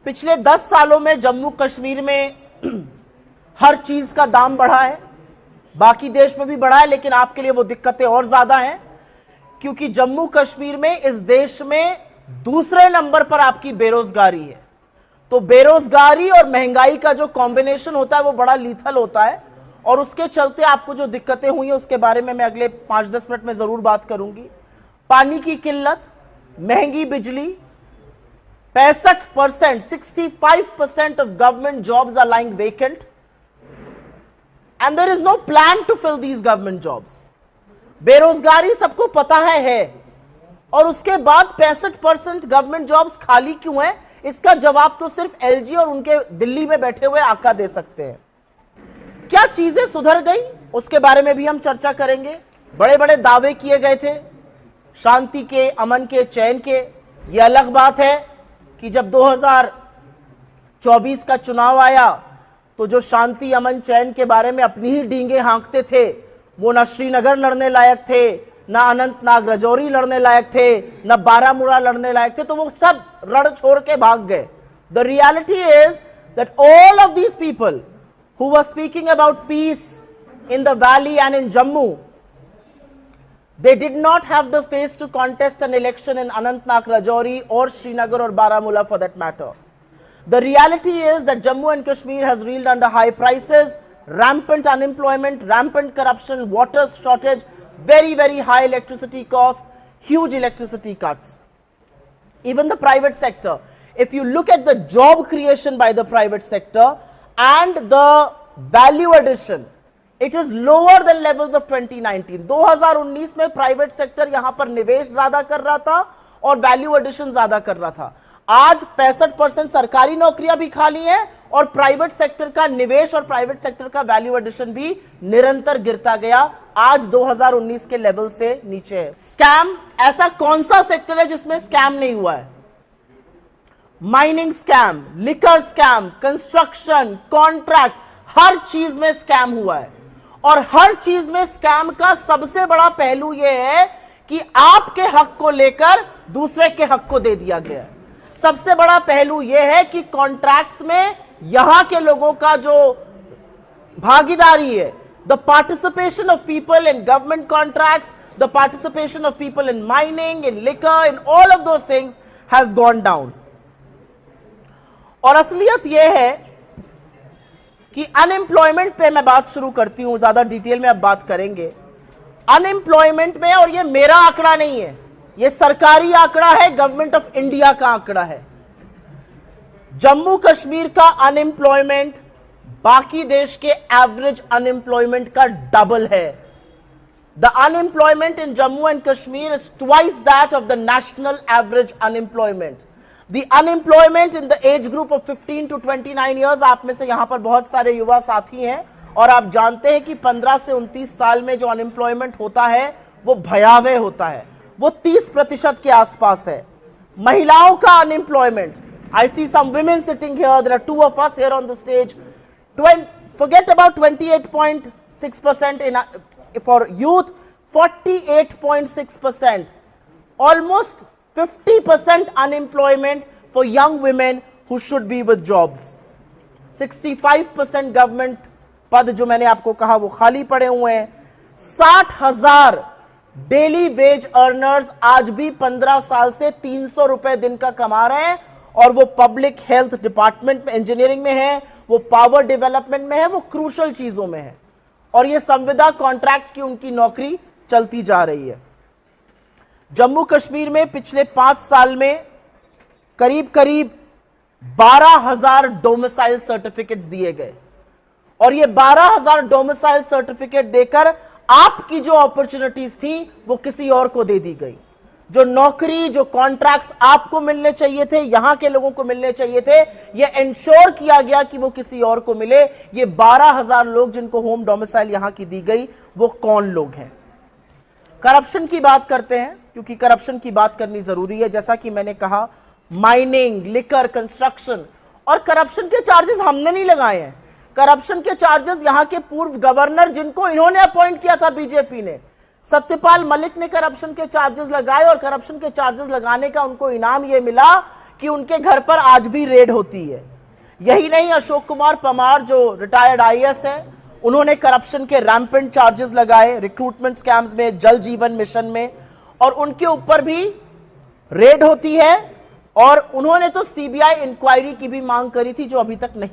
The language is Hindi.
पिछले 10 सालों में जम्मू कश्मीर में हर चीज का दाम बढ़ा है, बाकी देश में भी बढ़ा है, लेकिन आपके लिए वो दिक्कतें और ज्यादा हैं क्योंकि जम्मू कश्मीर में इस देश में दूसरे नंबर पर आपकी बेरोजगारी है। तो बेरोजगारी और महंगाई का जो कॉम्बिनेशन होता है वो बड़ा लीथल होता है और उसके चलते आपको जो दिक्कतें हुई हैं उसके बारे में मैं अगले 5-10 मिनट में जरूर बात करूंगी। पानी की किल्लत, महंगी बिजली, 65%, 65% of government jobs are lying vacant and there is no plan to fill these government jobs. बेरोजगारी सबको पता है और उसके बाद 65% गवर्नमेंट जॉब्स खाली क्यों है, इसका जवाब तो सिर्फ एलजी और उनके दिल्ली में बैठे हुए आका दे सकते हैं। क्या चीजें सुधर गई उसके बारे में भी हम चर्चा करेंगे। बड़े बड़े दावे किए गए थे शांति के, अमन के, चैन के। यह अलग बात है कि जब 2024 का चुनाव आया तो जो शांति, अमन, चैन के बारे में अपनी ही डींगे हाँकते थे वो ना श्रीनगर लड़ने लायक थे, ना अनंतनाग राजौरी लड़ने लायक थे, ना बारामूला लड़ने लायक थे, तो वो सब रण छोड़ के भाग गए। The reality is that all of these people who were speaking about peace in the valley and in Jammu, they did not have the face to contest an election in Anantnag, Rajouri or Srinagar or Baramulla for that matter. The reality is that Jammu and Kashmir has reeled under high prices, rampant unemployment, rampant corruption, water shortage, very, very high electricity cost, huge electricity cuts. Even the private sector, if you look at the job creation by the private sector and the value addition, it is lower than levels of 2019. 2019 में प्राइवेट सेक्टर यहां पर निवेश ज्यादा कर रहा था और वैल्यू एडिशन ज्यादा कर रहा था। आज 65% सरकारी नौकरियां भी खाली हैं और प्राइवेट सेक्टर का निवेश और प्राइवेट सेक्टर का वैल्यू एडिशन भी निरंतर गिरता गया, आज 2019 के लेवल से नीचे है। स्कैम, ऐसा कौन सा सेक्टर है जिसमें स्कैम नहीं हुआ है? Mining scam, liquor scam, construction, contract, हर चीज में स्कैम हुआ है। और हर चीज में स्कैम का सबसे बड़ा पहलू यह है कि आपके हक को लेकर दूसरे के हक को दे दिया गया है। सबसे बड़ा पहलू यह है कि कॉन्ट्रैक्ट्स में यहां के लोगों का जो भागीदारी है, the participation of people in government contracts, the participation of people in mining, in liquor, in all of those things has gone down. और असलियत यह है कि अनएम्प्लॉयमेंट पे मैं बात शुरू करती हूं, ज्यादा डिटेल में अब बात करेंगे अनएम्प्लॉयमेंट में। और ये मेरा आंकड़ा नहीं है, ये सरकारी आंकड़ा है, गवर्नमेंट ऑफ इंडिया का आंकड़ा है। जम्मू कश्मीर का अनएम्प्लॉयमेंट बाकी देश के एवरेज अनएम्प्लॉयमेंट का डबल है। The unemployment in Jammu and Kashmir is twice that of the national average unemployment. The unemployment in the age group of 15 to 29 years, आप में से यहां पर बहुत सारे युवा साथी हैं और आप जानते हैं कि 15 से 29 साल में जो अनएम्प्लॉयमेंट होता है वो भयावह होता है, वो 30% के आसपास है। महिलाओं का unemployment, I see some women sitting here, there are 2 of us here on the stage, forget about 28.6% for youth, 48.6%, almost 50% unemployment for young women who should be with jobs. 65% government पद जो मैंने आपको कहा वो खाली पड़े हुए हैं। 60,000 डेली वेज अर्नर्स आज भी 15 साल से 300 रुपए दिन का कमा रहे हैं और वो पब्लिक हेल्थ डिपार्टमेंट में, इंजीनियरिंग में है, वो पावर डेवलपमेंट में है, वो क्रूशल चीजों में है और ये संविदा कॉन्ट्रैक्ट की उनकी नौकरी चलती जा रही है। जम्मू कश्मीर में पिछले 5 साल में करीब करीब 12,000 डोमिसाइल सर्टिफिकेट्स दिए गए और ये 12,000 डोमिसाइल सर्टिफिकेट देकर आपकी जो अपॉर्चुनिटीज थी वो किसी और को दे दी गई। जो नौकरी, जो कॉन्ट्रैक्ट्स आपको मिलने चाहिए थे, यहां के लोगों को मिलने चाहिए थे, ये इंश्योर किया गया कि वो किसी और को मिले। ये 12,000 लोग जिनको होम डोमिसाइल यहां की दी गई वो कौन लोग हैं? करप्शन की बात करते हैं क्योंकि करप्शन की बात करनी जरूरी है। जैसा कि मैंने कहा, माइनिंग, लिकर, कंस्ट्रक्शन, और करप्शन के चार्जेस हमने नहीं लगाए हैं। करप्शन के चार्जेस यहां के पूर्व गवर्नर, जिनको इन्होंने अपॉइंट किया था बीजेपी ने, सत्यपाल मलिक ने करप्शन के चार्जेस लगाए और करप्शन के चार्जेस लगाने का उनको इनाम यह मिला कि उनके घर पर आज भी रेड होती है। यही नहीं, अशोक कुमार परमार जो रिटायर्ड आईएएस है, उन्होंने करप्शन के रैम्पेंट चार्जेस लगाए रिक्रूटमेंट स्कैम्स में, जल जीवन मिशन में, और उनके ऊपर भी रेड होती है। और उन्होंने तो सीबीआई इंक्वायरी की भी मांग करी थी, जो अभी तक नहीं